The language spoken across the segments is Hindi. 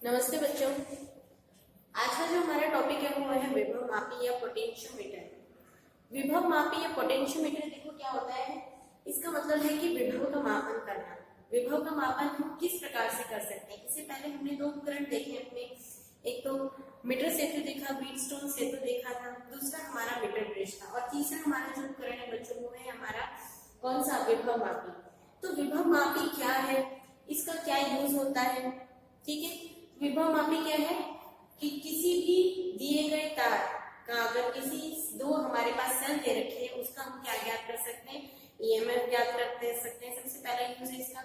नमस्ते बच्चों। आज का जो हमारा टॉपिक है वो है विभव मापी या पोटेंशियोमीटर। विभव मापी या पोटेंशियोमीटर देखो क्या होता है। इसका मतलब है कि विभव का मापन करना। विभव का मापन हम किस प्रकार से कर सकते हैं। इससे पहले हमने दो उपकरण देखे अपने, एक तो मीटर सेतु देखा, व्हीटस्टोन सेतु देखा था, दूसरा हमारा मीटर ब्रिज था और तीसरा हमारा जो उपकरण है बच्चों वो है हमारा कौन सा, विभव मापी। तो विभव मापी क्या है, इसका क्या यूज होता है, ठीक है। विभव मापी क्या है कि किसी भी दिए गए तार का अगर किसी दो हमारे पास सेल दे रखे हैं उसका हम क्या ज्ञात कर सकते हैं, ईएमएफ ज्ञात कर सकते हैं। सबसे पहला यूज है इसका।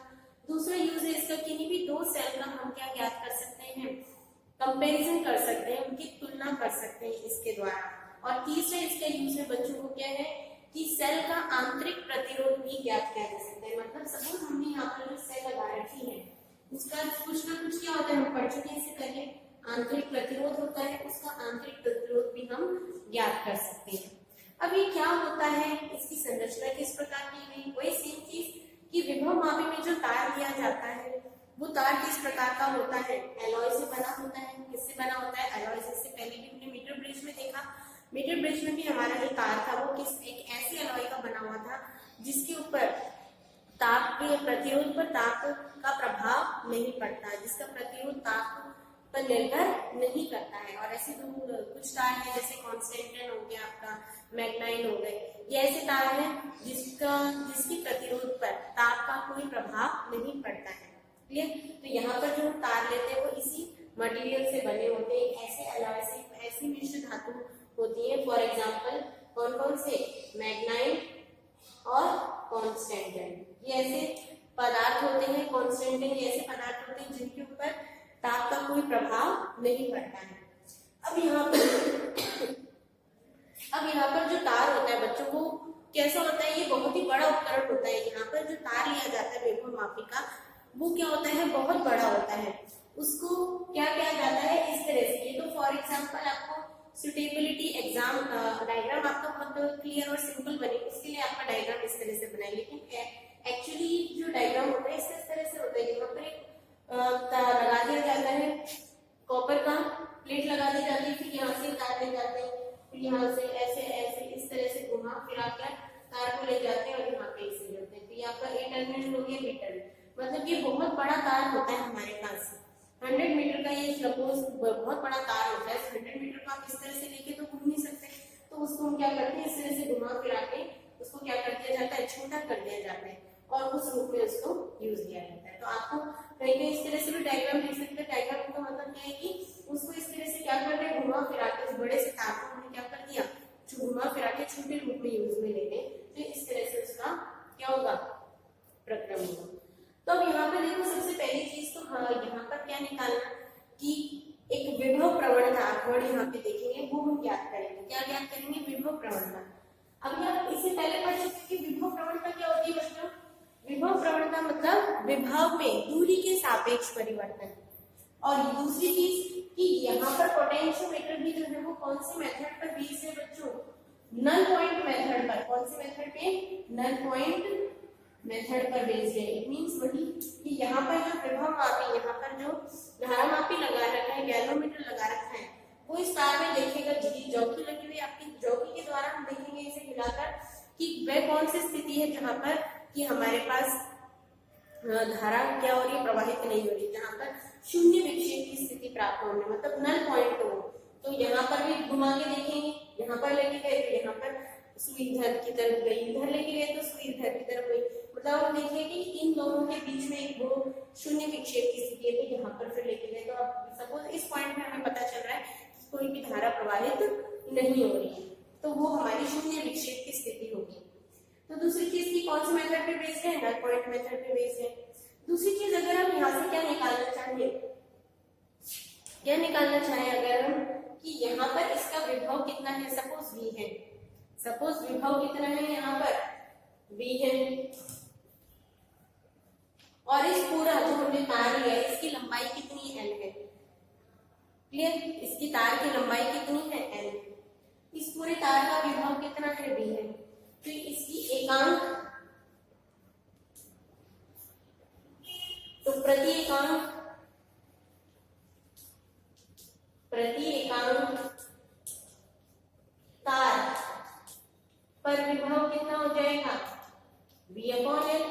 दूसरा यूज है इसका, किन्हीं भी दो सेल का हम क्या ज्ञात कर सकते हैं, कंपैरिजन कर सकते हैं, उनकी तुलना कर सकते हैं इसके द्वारा। और तीसरा इसका यूज है बच्चों को क्या है कि सेल का आंतरिक प्रतिरोध भी ज्ञात किया जा सकता है। मतलब सपोज हमने यहाँ पर जो सेल लगा रखी है उसका कुछ ना कुछ क्या होता है, हम पढ़ चुके हैं इससे पहले, आंतरिक प्रतिरोध होता है, उसका आंतरिक प्रतिरोध भी हम ज्ञात कर सकते हैं। अब ये क्या होता है, इसकी संरचना किस प्रकार की गई, वही सेम चीज कि विभव मापी में जो तार दिया जाता है वो तार किस प्रकार का होता है, एलॉय से बना होता है। किससे बना होता है, एलॉय से। पहले भी हमने मीटर ब्रिज में देखा, मीटर ब्रिज में भी हमारा जो तार था वो किस एक ऐसी एलॉय का बना हुआ था जिसके ऊपर ताप के प्रतिरोध पर ताप का प्रभाव नहीं पड़ता, जिसका प्रतिरोध ताप पर निर्भर नहीं करता है। और ऐसे कुछ तार हैं जैसे कॉन्स्टेंटन हो गया, आपका मैग्नाइन हो गए, ये ऐसे तार हैं जिसकी प्रतिरोध पर ताप का कोई प्रभाव नहीं पड़ता है। क्लियर। तो यहाँ पर जो तार लेते हैं वो इसी मटेरियल से बने होते हैं, ऐसे एलॉय से, ऐसी मिश्र धातु होती है। फॉर एग्जाम्पल कौन कौन से, मैग्नाइन और कॉन्स्टेंटन, ये ऐसे पदार्थ होते हैं। कॉन्स्टेंटन ये ऐसे पदार्थ होते हैं जिनके ऊपर ताप का कोई प्रभाव नहीं पड़ता है। अब यहाँ पर जो तार होता है बच्चों वो कैसा होता है, ये बहुत ही बड़ा उपकरण होता है। यहाँ पर जो तार लिया जाता है विभव मापी का वो क्या होता है, बहुत बड़ा होता है। उसको क्या किया जाता है, इस तरह से। ये तो फॉर एग्जाम्पल आपको सुटेबिलिटी एग्जाम डायग्राम आपका बहुत क्लियर और सिंपल बने, उसके लिए आपका डायग्राम इस तरह से बनाए। लेकिन एक्चुअली जो डायग्राम होता है इस तरह से होता है, यहाँ पर एक लगा दिया जाता है, कॉपर का प्लेट लगा दी जाती है, फिर यहाँ से तार ले जाते हैं, फिर यहाँ से ऐसे ऐसे इस तरह से घुमा फिरा कर तार को ले जाते हैं और यहाँ पे इसे जोड़ते हैं। तो यहाँ पर ए टर्मिनल हो गया, बी टर्मिनल। मतलब ये बहुत बड़ा तार होता है हमारे पास, 100 मीटर का ये सपोज बहुत बड़ा तार होता है। 100 मीटर का आप इस तरह से लेके तो घूम नहीं सकते, तो उसको हम क्या करते हैं, इस तरह से घुमा फिरा के उसको क्या कर दिया जाता है, छोटा कर दिया जाता है और उस रूप में उसको यूज किया जाता है। तो आपको कहीं कहीं इस तरह से भी डायग्राम देख सकते हैं। डायग्राम का मतलब क्या है कि उसको इस तरह से क्या कर रहे हैं, घुमा फिरा के, उस बड़े से तार को हमने क्या कर दिया, घुमा फिरा के छोटे रूप में यूज में ले लें, तो इस तरह से उसका क्या होगा, प्रक्रम होगा। तो अब यहाँ पे देखो सबसे पहली चीज तो हाँ, यहाँ पर क्या निकालना कि एक विभव प्रवणता वर्ड यहाँ पे देखेंगे, वो हम ज्ञात करेंगे। क्या ज्ञात करेंगे, विभव प्रवणता। अब यहाँ इससे पहले पढ़ चुके कि विभव प्रवणता क्या होती है बच्चों। विभव प्रवणता मतलब विभव में दूरी के सापेक्ष परिवर्तन। और दूसरी चीज कि यहाँ पर पोटेंशियोमीटर भी जो है वो कौन से मेथड पर बेस्ड है बच्चों, नल पॉइंट मेथड पर। कौन से मेथड पे, नल पॉइंट मेथड पर बेस्ड है। इट मींस वही कि यहाँ पर जो विभव मापी, यहाँ पर जो धारा मापी लगा रखा है, गैल्वेनोमीटर लगा रखा है, वो इस तार में देखेगा, जौकी लगी हुई आपकी जौकी के द्वारा हम देखेंगे इसे हिलाकर कि वह कौन सी स्थिति है जहाँ पर कि हमारे पास धारा क्या हो रही है, प्रवाहित नहीं हो रही, जहाँ पर शून्य विक्षेप की स्थिति प्राप्त होने, मतलब नल पॉइंट हो। तो यहाँ पर भी घुमा के देखेंगे, यहाँ पर लेके गए तो यहाँ पर सुई इधर की तरफ गई, इधर लेके गए तो सुई इधर की तरफ गई। मतलब हम देखिए कि इन दोनों के बीच में एक वो शून्य विक्षेप की स्थिति है, तो यहाँ पर फिर लेके गए तो अब सपोज इस पॉइंट में हमें पता चल रहा है कि कोई भी धारा प्रवाहित नहीं हो रही है, तो वो हमारी शून्य विक्षेप की स्थिति होगी। तो दूसरी चीज की कौन सी मेथड पे बेस्ड है, नल पॉइंट मेथड पे बेस्ड है। दूसरी चीज अगर हम यहाँ से क्या निकालना चाहें, क्या निकालना चाहें अगर हम कि यहाँ पर इसका विभव कितना है, सपोज v है, सपोज विभव कितना है यहाँ पर v है, और इस पूरा जो हमने तार लिया है इसकी लंबाई कितनी l है। क्लियर, इसकी तार की लंबाई कितनी है l, इस पूरे तार का विभव कितना है v है। तो इसकी एकांक, तो प्रति एकांक प्रति एकांक तार पर विभव कितना हो जाएगा, V/L।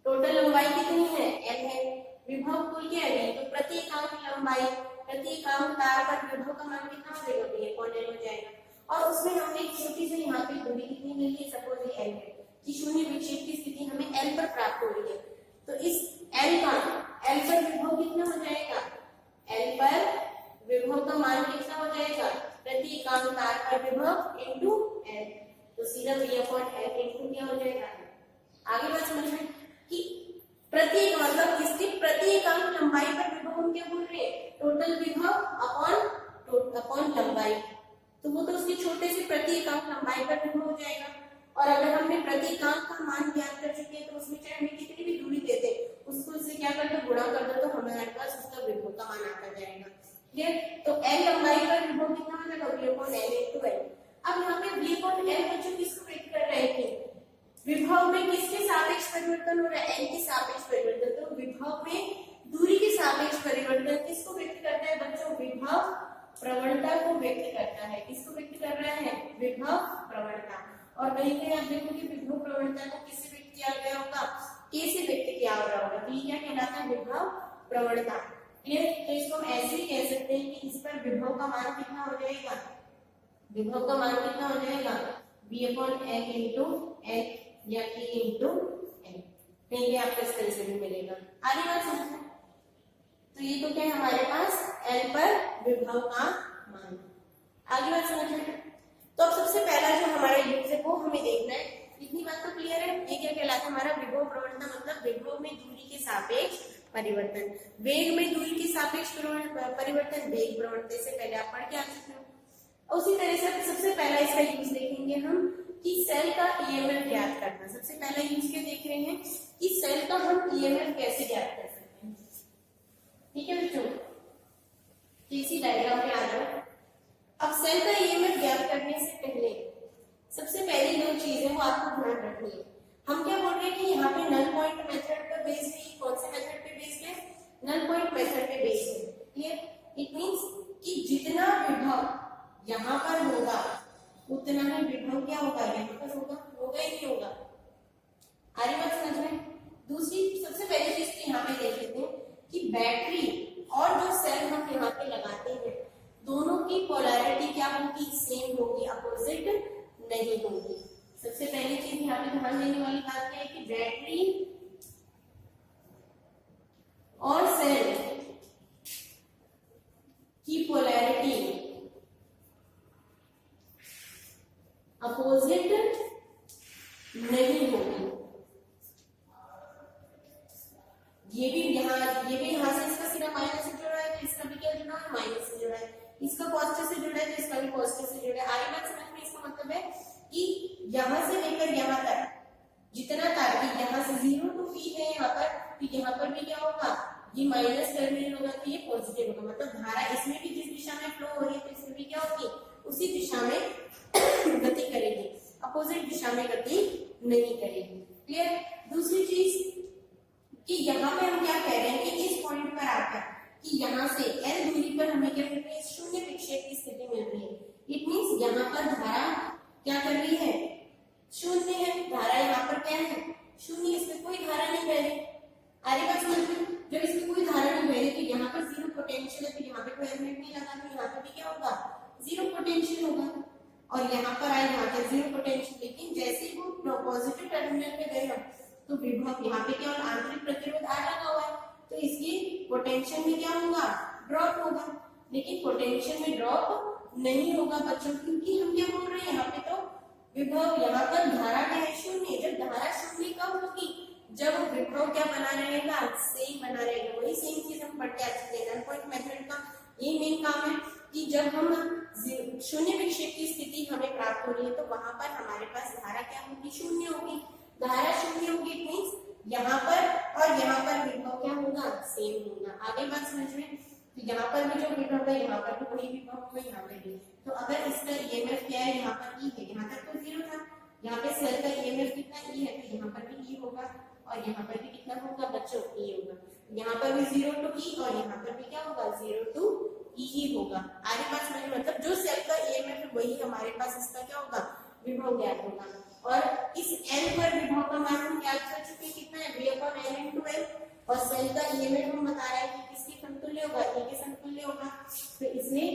टोटल लंबाई कितनी है, L है। विभव कुल क्या है, तो प्रति एकांक लंबाई, प्रति एकांक तार पर विभव का मान कितना हो जाएगा, V/L हो जाएगा। और उसमें हमने एक छोटी सी यहाँ पे दूरी कितनी ले ली, सपोज ये L है, कि शून्य विक्षेप की स्थिति हमें L पर प्राप्त हो रही है। तो इस L पर विभव कितना हो जाएगा, L पर विभव का मान कितना हो जाएगा, प्रति एकांक तार पर विभव इनटू L। तो सीधा V/L इनटू क्या हो जाएगा। आगे बात समझ में कि प्रति मतलब किसकी प्रति एकांक लंबाई पर विभव हम क्या बोल रहे हैं, टोटल विभव अपॉन लंबाई। तो वो तो उसके छोटे से प्रति एकांक लंबाई पर विभव हो जाएगा। और अगर हमने प्रति एकांक का मान ज्ञात कर चुके हैं तो उसमें चाहे हमें कितनी भी दूरी दे दे, उसको इससे क्या कर दो, गुणा कर दो, तो हमारे पास उसका विभव का मान आता जाएगा। ठीक है, तो L लंबाई पर विभव कितना हो जाएगा, V/L इनटू L। अब यहाँ पे V/L बच्चों किसको व्यक्त कर रहे हैं, विभव में किसके सापेक्ष परिवर्तन हो रहा है, L के सापेक्ष परिवर्तन। तो विभव में दूरी के सापेक्ष परिवर्तन किसको व्यक्त करता है बच्चों, विभव प्रवणता को व्यक्त करता है। किसको व्यक्त कर रहा है, विभव प्रवणता। और कहीं कहीं आप देखोगे विभव प्रवणता को किससे व्यक्त किया गया होगा, K से व्यक्त किया हो रहा होगा। तो ये क्या कहलाता है, विभव प्रवणता। क्लियर, तो इसको हम ऐसे ही कह सकते हैं कि इस पर विभव का मान कितना हो जाएगा, विभव का मान कितना हो जाएगा, V/L इनटू L या K इनटू L। कहीं आपको इस तरह से भी मिलेगा। आगे बात समझना। तो ये तो क्या है हमारे पास L पर विभव का मान। आगे बात समझना। तो अब सबसे पहला जो हमारा यूज है वो हमें देखना है। इतनी बात तो क्लियर है। ये क्या कहलाता है हमारा विभव प्रवणता, मतलब विभव में दूरी के सापेक्ष परिवर्तन। वेग में दूरी के सापेक्ष परिवर्तन वेग प्रवणता से पहले आप पढ़ के आ चुके हो। उसी तरह से सबसे पहला इसका यूज देखेंगे हम कि सेल का ईएमएफ ज्ञात करना। सबसे पहला यूज क्या देख रहे हैं कि सेल का हम ईएमएफ कैसे ज्ञात कर सकते हैं। ठीक है बच्चों, तो इसी डायग्राम पे आ जाओ। अब सेल का ईएमएफ ज्ञात करने से पहले सबसे पहली दो चीजें वो आपको ध्यान रखनी है। हम क्या बोल रहे हैं कि यहाँ पे नल पॉइंट मेथड पर बेस्ड है। कौन से मेथड पे बेस्ड है, नल पॉइंट मेथड पे बेस्ड है। क्लियर, इट मींस कि जितना विभव यहाँ पर होगा उतना ही विभव क्या होगा, यहाँ पर होगा ही नहीं होगा। आगे बात समझ में। दूसरी सबसे पहली चीज तो यहाँ पे देख लेते हैं कि बैटरी और जो सेल हम यहाँ पे लगाते हैं दोनों की पोलैरिटी क्या होगी, सेम होगी, अपोजिट नहीं होगी। सबसे पहली चीज यहाँ पे ध्यान देने वाली बात क्या है कि बैटरी और सेल की पोलैरिटी अपोजिट नहीं होगी। ये भी यहाँ से इसका सिरा माइनस से जुड़ा है तो इसका भी क्या जुड़ा है, माइनस से जुड़ा है। इसका पॉजिटिव से जुड़ा है तो इसका भी पॉजिटिव से जुड़ा है। आगे बात समझ में। इसका मतलब है कि यहाँ से लेकर यहाँ तक जितना तार की यहाँ से 0 to P है यहाँ पर, तो यहाँ पर भी क्या होगा, ये माइनस टर्मिनल होगा तो ये पॉजिटिव होगा। मतलब धारा इसमें भी जिस दिशा में फ्लो हो रही है तो इसमें भी क्या होगी, उसी दिशा में गति करेगी, अपोजिट दिशा में गति नहीं करेगी। क्लियर। दूसरी चीज कि यहाँ पे हम क्या कह रहे हैं कि इस पॉइंट पर आकर कि यहाँ से L दूरी पर हमें क्या मिल रही है, शून्य विक्षेप की स्थिति मिल रही है। इट मींस यहाँ पर धारा क्या कर रही है, शून्य है। धारा यहाँ पर क्या है, शून्य, इसमें कोई धारा नहीं बह रही। आगे बात समझ में। जब इसमें कोई धारा नहीं बह रही तो यहाँ पर जीरो पोटेंशियल है, तो यहाँ पे कोई एलिमेंट नहीं लगा तो यहाँ पे भी क्या होगा, जीरो पोटेंशियल होगा। और यहाँ पर आए यहाँ पर जीरो पोटेंशियल, लेकिन जैसे ही वो पॉजिटिव टर्मिनल पे गए हम तो विभव यहाँ पे क्या आंतरिक प्रतिरोध आ लगा हुआ है तो इसकी पोटेंशियल में क्या होगा, ड्रॉप होगा। लेकिन पोटेंशियल में ड्रॉप नहीं होगा बच्चों, क्योंकि हम क्या बोल रहे हैं यहाँ पे तो विभव, यहाँ पर धारा क्या है, शून्य। जब धारा शून्य कब होगी, जब विभव क्या बना रहेगा, सेम बना रहेगा। वही सेम चीज हम पढ़ के आ चुके हैं। नल पॉइंट मेथड का ये मेन काम है कि जब हम शून्य विक्षेप की स्थिति हमें प्राप्त हो रही है तो वहां पर हमारे पास धारा क्या होगी, शून्य होगी। धारा शून्य होगी, इट मींस यहाँ पर और यहाँ पर विभव क्या होगा, सेम होगा। आगे बात समझ में। तो यहाँ पर भी जो विभव है यहाँ पर भी वही विभव होगा, यहाँ पर भी। तो अगर इसका ईएमएफ क्या है, यहाँ पर ई है, यहाँ तक तो जीरो था। यहाँ पे सेल का ईएमएफ कितना ई है तो यहाँ पर भी ई होगा और यहाँ पर भी कितना होगा बच्चों, ई होगा। यहाँ पर भी 0 to E और यहाँ पर भी क्या होगा, 0 to ई ही होगा। आगे बात समझ में, मतलब जो सेल का ईएमएफ है वही हमारे पास इसका क्या होगा, विभव ज्ञात होगा। और इस एल पर विभव का मान हम ज्ञात कर चुके हैं, कितना है, V/N/L। और सेल का ईएमएफ हम बता रहे हैं कि किसके समतुल्य होगा, E के समतुल्य होगा। तो इसलिए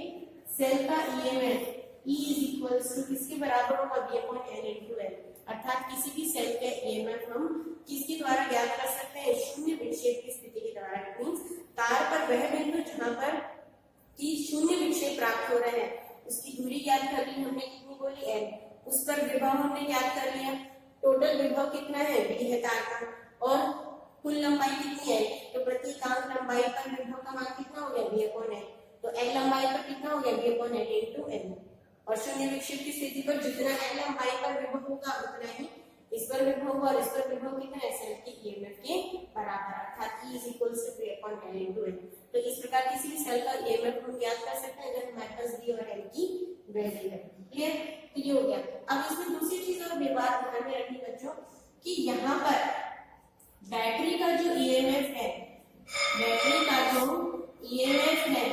सेल का ईएमएफ E इज किसके बराबर होगा, V/N/L। अर्थात किसी भी सेल के ईएमएफ हम किसके द्वारा ज्ञात कर सकते हैं, शून्य विक्षेप की स्थिति के द्वारा। मींस तार पर वह बिंदु जहां पर कि शून्य विक्षेप प्राप्त हो रहा है उसकी दूरी ज्ञात कर ली हमने, कितनी बोली, L। उस पर विभव हमने ज्ञात कर लिया, टोटल विभव कितना है, V है तार का, और कुल लंबाई कितनी है, तो प्रति इकांक लंबाई पर विभव का मान कितना हो गया, V/N। तो L लंबाई पर कितना हो गया, V/N/L। और शून्य विक्षेप की स्थिति पर जितना L लंबाई पर विभव होगा उतना ही इस पर विभव होगा, और इस पर विभव कितना है, सेल के ईएमएफ के बराबर, अर्थात E = V/N/L। तो इस प्रकार किसी भी सेल का ईएमएफ हम ज्ञात कर सकते हैं अगर हमारे पास V और L की वैल्यू है। क्लियर, तो ये हो गया। अब इसमें दूसरी चीज और बात ध्यान में रखनी बच्चों कि यहाँ पर बैटरी का जो ईएमएफ है, बैटरी का जो ईएमएफ है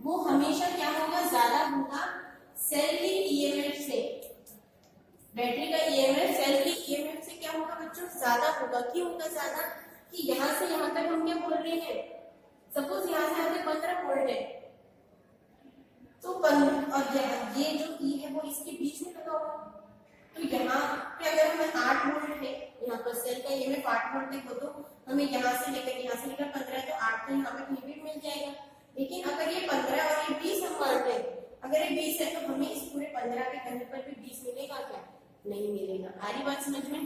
वो हमेशा क्या होगा, ज्यादा होगा सेल के ईएमएफ से। बैटरी का ईएमएफ सेल के ईएमएफ से क्या होगा बच्चों, ज्यादा होगा। क्यों होगा ज्यादा, कि यहाँ से यहाँ तक हम क्या बोल रहे हैं, सपोज यहाँ से यहाँ तक 15 वोल्ट है, तो और ये जो ई है वो इसके बीच में लगा हुआ, तो यहाँ पे अगर हमें 8 वोल्ट है, यहाँ पर सेल का ईएमएफ 8 वोल्ट तक हो, तो हमें यहाँ से लेकर 15 तो 8 तो यहाँ पे भी मिल जाएगा। लेकिन अगर ये 15 और ये 20 हम मानते हैं, अगर ये 20 है तो हमें इस पूरे 15 के कहने पर भी 20 मिलेगा क्या, नहीं मिलेगा। आ रही बात समझ में,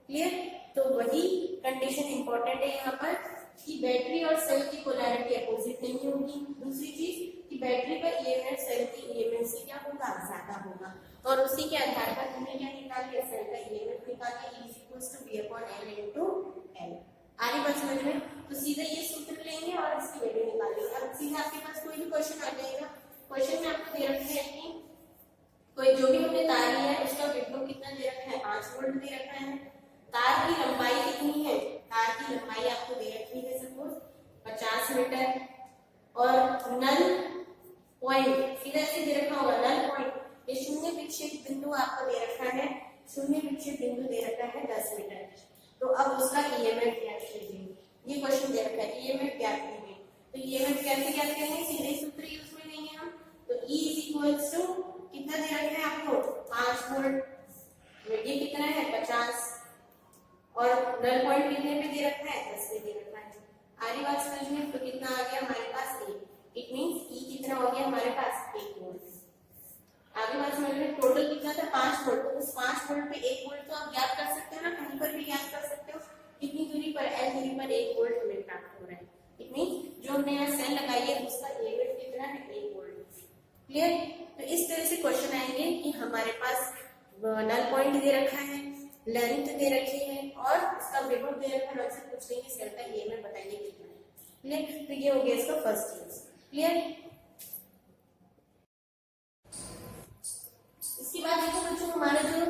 क्लियर। तो वही कंडीशन इंपॉर्टेंट है यहाँ पर कि बैटरी और सेल की पोलैरिटी अपोजिट नहीं होगी। दूसरी चीज कि बैटरी का ईएमएफ सेल की ईएमएफ से क्या होगा, ज्यादा होगा। और उसी के आधार पर हमने क्या निकाल लिया, सेल का ईएमएफ निकाल लिया, E = V/N/L। आगे बात समझ में, तो सीधे ये सूत्र लेंगे और इसकी वैल्यू निकालेंगे। अब सीधे आपके पास कोई भी क्वेश्चन आ जाएगा, क्वेश्चन में आपको दे रखा है कि कोई जो भी हमने तार लिया है उसका विभव कितना दे रखा है, 5 वोल्ट दे रखा है। तार की लंबाई कितनी है, तार की लंबाई आपको दे रखी है सपोज 50 मीटर, और नल पॉइंट सीधा से दे रखा होगा, नल पॉइंट ये शून्य विक्षेप बिंदु आपको दे रखा है, शून्य विक्षेप बिंदु दे रखा है 10 मीटर। तो अब उसका ईएमएफ ज्ञात कीजिए, ये क्वेश्चन दे रखा है, ईएमएफ ज्ञात कीजिए। तो ईएमएफ कैसे ज्ञात करेंगे, सीधे सूत्र यूज में लेंगे हम। तो E = कितना दे रखा है आपको, 5 वोल्ट, ये कितना है 50, और नल पॉइंट कितने पे दे रखा है, 10 पे दे रखा है। आगे बात समझ में, तो कितना आ गया हमारे पास 1, इट मींस E कितना हो गया हमारे पास 1 वोल्ट। आगे बात समझ में, टोटल कितना था 5 वोल्ट, तो उस 5 वोल्ट पे 1 वोल्ट तो आप ज्ञात कर सकते हो ना, कहीं पर भी ज्ञात कर सकते हो। कितनी दूरी पर, L दूरी पर 1 वोल्ट हमें प्राप्त हो रहा है। इट मींस जो हमने यहाँ सेल लगाई है उसका ईएमएफ कितना है, 1 वोल्ट। क्लियर। तो इस तरह से क्वेश्चन आएंगे कि हमारे पास नल पॉइंट दे रखा है, लेंथ दे रखी है और इसका विभव दे रखा है, हमसे पूछ लेंगे सेल का ईएमएफ बताइए कितना है। क्लियर, तो ये हो गया इसका फर्स्ट यूज। क्लियर। इसके बाद देखो बच्चों, हमारा जो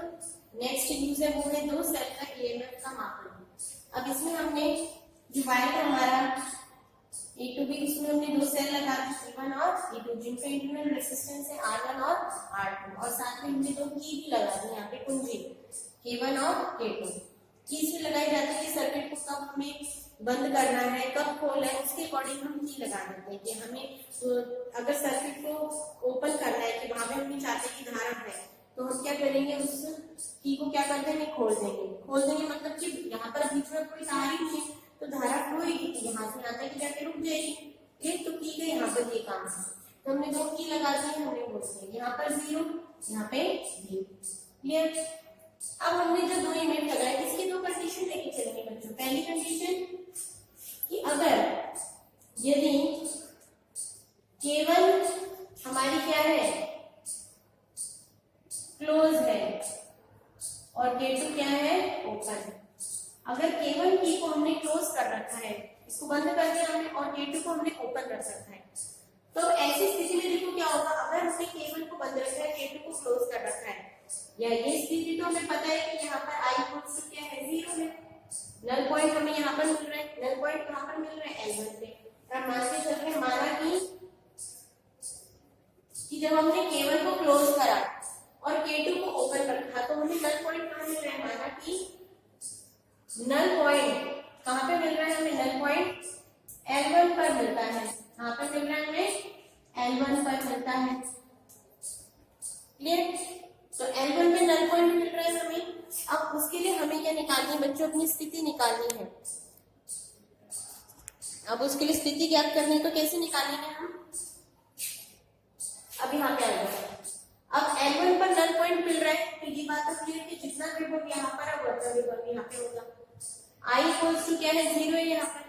नेक्स्ट यूज है वो है दो सेल का ईएमएफ का मापन। अब इसमें हमने जो वायर है हमारा A to B, इसमें हमने दो सेल लगा दी E1 और E2, जिनका इंटरनल रेजिस्टेंस है R1 और R2, और साथ में हमने दो की भी लगा दी यहाँ पे कुंजी K1 और K2। की इसमें लगाई जाती है सर्किट को कब हमें बंद करना है, कब खोलना है, उसके अकॉर्डिंग हम की लगा देते हैं। कि हमें अगर सर्किट को ओपन करना है कि वहां पे हम चाहते हैं कि धारा है, तो हम क्या करेंगे, उस की को क्या कर देंगे, खोल देंगे। खोल देंगे मतलब कि यहाँ पर बीच में कोई तार ही नहीं है तो धारा फ्लो होगी, यहाँ से यहाँ तक जाके रुक जाएगी। एक तो की का यहाँ पर ये काम है, तो हमने दो की लगा दी, हमने बोल दिया यहाँ पर 0, यहाँ पे 0। क्लियर। अब हमने जो दो इमेज लगाए, इसकी दो कंडीशन लेके चलेंगे बच्चों। पहली कंडीशन कि अगर यदि केवल हमारी क्या है, क्लोज है और K2 क्या है, ओपन। अगर केवल की को हमने क्लोज कर रखा है, इसको बंद कर दिया हमने, और K2 को हमने ओपन रख रखा है, तो ऐसी स्थिति में देखो क्या होगा। अगर हमने केवल को बंद रखा है, K2 को क्लोज कर रखा है, या ये स्थिति तो हमें पता है कि यहाँ पर I = क्या है, 0 है। नल पॉइंट हमें यहाँ पर मिल रहा है, नल पॉइंट कहाँ पर मिल रहा है, L1 पे। अब मान के चल रहे हैं हमारा कि जब हमने K1 को क्लोज करा और K2 को ओपन रखा तो हमें नल पॉइंट कहाँ मिल रहा है, माना कि नल पॉइंट कहाँ पे मिल रहा है, हमें नल पॉइंट L1 पर मिलता है। कहाँ पे मिल रहा है हमें, L1 पर मिलता है। क्लियर? तो L1 पे नल पॉइंट मिल रहा है हमें। अब उसके लिए हमें क्या निकालनी है बच्चों, अपनी स्थिति निकालनी है। अब उसके लिए स्थिति ज्ञात करनी है तो कैसे निकालनी है हम, अब यहाँ पे आएगा। अब L1 पर नल पॉइंट मिल रहा है तो ये बात तो क्लियर कि जितना विभव यहाँ पर है उतना विभव यहाँ पे होगा। I इक्वल्स टू क्या है, 0 है यहाँ पर।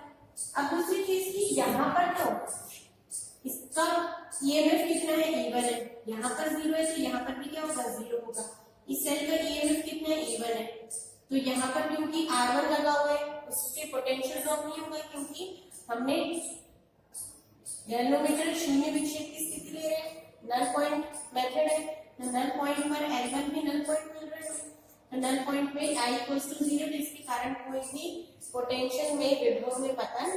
अब दूसरी चीज की यहाँ पर तो इसका EMF कितना है, E1 है। यहाँ पर 0 है तो यहाँ पर भी क्या होगा, 0 होगा। इस सेल का EMF कितना है, E1 है। तो यहाँ पर क्योंकि R1 लगा हुआ है उसके पोटेंशियल ड्रॉप नहीं होगा, क्योंकि हमने गैल्वेनोमीटर शून्य विक्षेप की स्थिति ले रहे हैं, नल पॉइंट मेथड है। तो नल पॉइंट पर L1 भी नल पॉइंट मिल रहा है तो नल पॉइंट पे I इक्वल्स टू 0, जिसके कारण कोई भी पोटेंशियल में विभव में पतन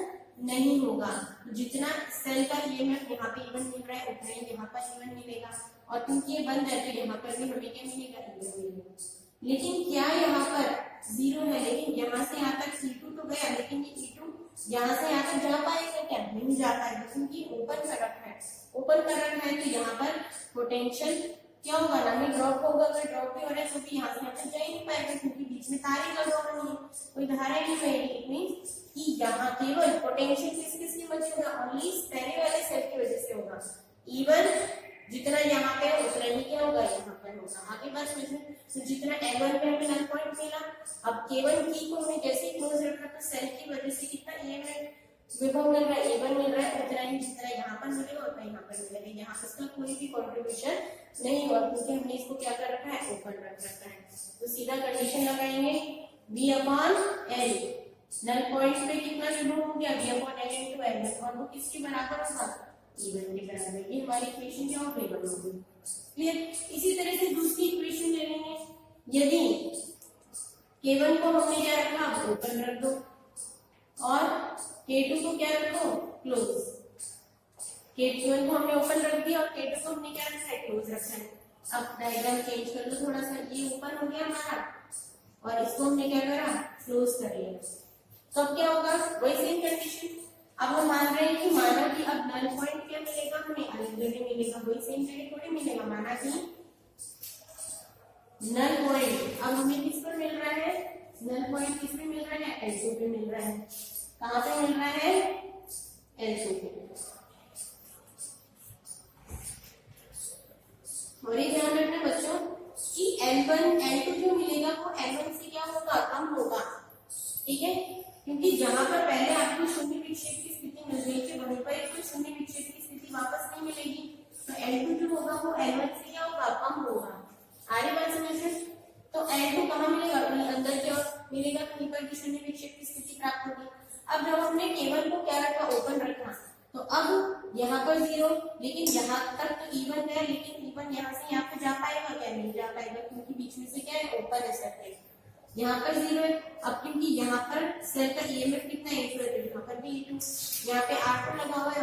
नहीं होगा। जितना सेल का EMF यहाँ पे E1 मिल रहा है उतना ही यहाँ पर E1 मिलेगा, और क्योंकि ये बंद है तो यहाँ पर भी हमें क्या मिलेगा, E1 मिलेगा। लेकिन क्या यहाँ पर 0 है, लेकिन यहाँ से यहाँ तक E2 तो गया, लेकिन ये E2 यहाँ से यहाँ तक जा पाएगा क्या, नहीं जा पाएगा, क्योंकि ओपन कर रखा है। ओपन कर रखा है तो यहाँ पर पोटेंशियल क्या होगा, ना ही ड्रॉप होगा। अगर ड्रॉप भी हो रहा है तो भी यहाँ से यहाँ तक जा ही नहीं पाएगा, क्योंकि बीच में तार ही लगा हुआ नहीं है, कोई धारा ही नहीं बहेगी। इट मींस कि यहाँ केवल पोटेंशियल किसकी वजह से होगा, ओनली पहले वाले सेल की वजह से होगा। E1 जितना यहाँ पे उतना ही क्या होगा, यहाँ पर होगा। आगे बात समझिए, तो जितना L1 पे हमें नल पॉइंट मिला, अब K1 की को हमें जैसे क्लोज रखा तो सेल की वजह से कितना EMF विभव मिल रहा है, E1 मिल रहा है, उतना ही जितना यहाँ पर मिलेगा उतना यहाँ पर मिलेगा। यहाँ इसका कोई भी कॉन्ट्रीब्यूशन नहीं हुआ, क्योंकि हमने इसको क्या कर रखा है, ओपन रख रखा है। तो सीधा कंडीशन लगाएंगे V/L, नल पॉइंट पे कितना विभव हो गया, V/L into L, और वो किसके बराबर होगा, E1 के बराबर। ये हमारी इक्वेशन क्या होगी, बन होगी। क्लियर? इसी तरह से दूसरी इक्वेशन ले लेंगे। यदि K1 को हमने क्या रखा, ओपन रख दो, और K2 को क्या रखो, क्लोज। K1 को हमने ओपन रख दिया और K2 को हमने क्या रखा है, क्लोज रखा है। अब डायग्राम चेंज कर दो थोड़ा सा, ये ओपन हो गया हमारा और इसको हमने क्या करा, क्लोज कर लिया। तो अब क्या होगा, वही सेम कंडीशन। अब हम मान रहे हैं कि माना कि अब नल पॉइंट क्या मिलेगा, हमें अलग जगह मिलेगा, वही सेम जगह थोड़ी मिलेगा। माना कि नल पॉइंट अब हमें किस पर मिल रहा है, नल पॉइंट किस पे मिल रहा है, L2 पे मिल रहा है। कहाँ पे मिल रहा है, L2 पे। और ये ध्यान रखना बच्चों कि L1 L2 जो मिलेगा वो L1 से क्या होगा, कम होगा। ठीक है, क्योंकि जहां पर पहले आपको शून्य विक्षेप की स्थिति मिल रही थी वहीं पर एक शून्य विक्षेप की स्थिति वापस नहीं मिलेगी, तो L2 जो होगा वो L1 से क्या होगा, कम होगा। आगे बात समझिए, तो L2 कहाँ मिलेगा, कहीं अंदर की ओर मिलेगा, कहीं पर भी शून्य विक्षेप की स्थिति प्राप्त होगी। अब जब हमने K1 को क्या रखा, ओपन रखा, तो अब यहाँ पर 0, लेकिन यहाँ तक तो E1 है, लेकिन E1 यहाँ से यहाँ पे जा पाएगा क्या, नहीं जा पाएगा, क्योंकि बीच में से क्या है, ओपन है सर्किट। यहाँ पर 0 है। अब क्योंकि यहाँ पर सेल का EMF कितना है, E2 है, यहाँ पर भी E2, यहाँ पे R2 लगा हुआ है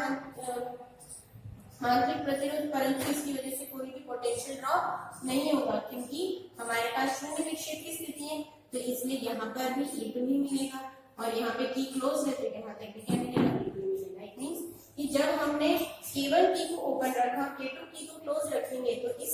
आंतरिक प्रतिरोध, परंतु इसकी वजह से कोई भी पोटेंशियल ड्रॉप नहीं होगा, क्योंकि हमारे पास शून्य विक्षेप की स्थिति है। तो इसलिए यहाँ पर भी E2 ही मिलेगा, और यहाँ पे की क्लोज है तो यहाँ तक भी क्या मिलेगा, E2 मिलेगा। इट मींस कि जब हमने K1 की को ओपन रखा, K2 की को क्लोज रखेंगे, तो इस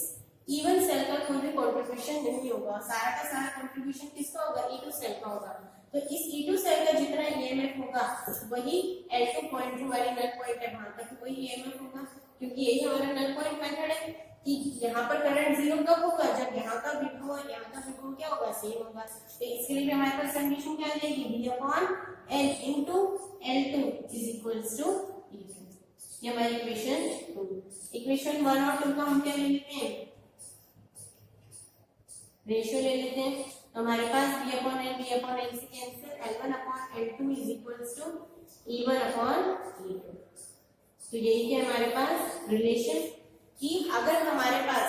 E1 सेल का कोई भी कंट्रीब्यूशन नहीं होगा। सारा का सारा कंट्रीब्यूशन किसका होगा, E2 सेल का होगा। तो इस E2 सेल का जितना EMF होगा वही L2 पॉइंट जो हमारी नल पॉइंट है वहां तक वही EMF होगा, क्योंकि यही हमारा नल पॉइंट मेथड है कि यहाँ पर करंट 0 कब होगा, जब यहाँ का विभव और यहाँ का विभव क्या होगा, सेम होगा। तो इसके लिए हमारे पास कंडीशन क्या आ जाएगी, V/L into L2 is equals to E2। ये हमारी इक्वेशन 2। इक्वेशन 1 और 2 का हम क्या ले लेते हैं, रेशियो ले लेते हैं। तो हमारे पास V/L से cancel, L1/L2 is equals to E1/E2। तो यही है हमारे पास रिलेशन कि अगर हमारे पास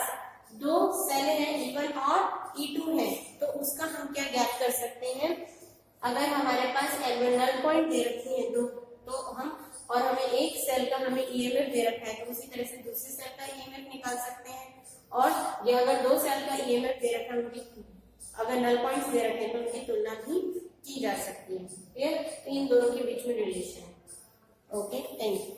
दो सेल हैं E1 और E2 है तो उसका हम क्या ज्ञात कर सकते हैं। अगर हमारे पास L1 नल पॉइंट दे रखी है तो हम, और हमें एक सेल का हमें EMF दे रखा है, तो उसी तरह से दूसरे सेल का EMF निकाल सकते हैं। और ये अगर 2 साल का ईएमएफ दे रखा है, उनकी अगर नल पॉइंट्स दे रखे हैं तो उनकी तुलना भी की जा सकती है। इन दोनों के बीच में रिलेशन है। Okay, thank you.